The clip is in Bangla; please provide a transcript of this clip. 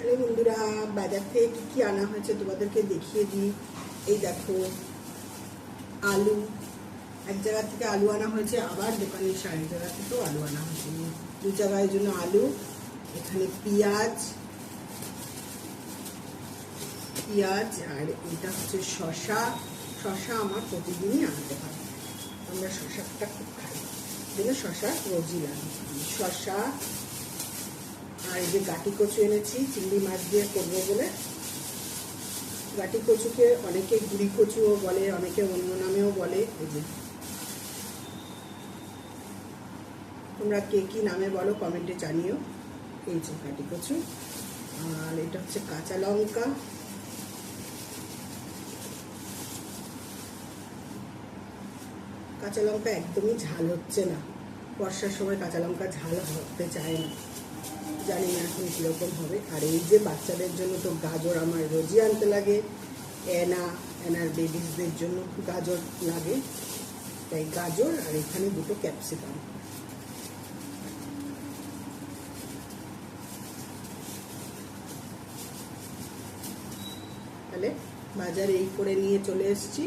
হ্যালো বন্ধুরা, বাজার থেকে কী কী আনা হয়েছে তোমাদেরকে দেখিয়ে দিই। এই দেখো, আলু এক জায়গা থেকে আলু আনা হয়েছে, আবার দোকানের সারের জায়গা থেকেও আলু আনা হয়েছে। দু জায়গায় জন্য আলু, এখানে পেঁয়াজ, আর এটা হচ্ছে শশা। শশা আমার প্রতিদিনই আনতে হয়, আমরা শশাটা খুব খাই, জন্য শশা রোজই লাগে। শশা আর এই যে গাটি কচু এনেছি, চিংড়ি মাছ দিয়ে করবো বলে। গাটি কচুকে অনেকে গুড়ি কচুও বলে, অনেকে অন্য নামেও বলে। এই যে তোমরা কে কী নামে বলো কমেন্টে জানিও। এই যে গাটি কচু, আর এটা হচ্ছে কাঁচা লঙ্কা, কাঁচা লঙ্কা একদমই ঝাল হচ্ছে না। বর্ষার সময় কাঁচা লঙ্কা ঝাল হতে চায় না, জানি না এখন কীরকম হবে। আর এই যে বাচ্চাদের জন্য তো গাজর আমার রোজই আনতে লাগে, এনার বেবিসদের জন্য গাজর লাগে, তাই গাজর আর এখানে দুটো ক্যাপসিকাম। তাহলে বাজারে এই করে নিয়ে চলে এসেছি।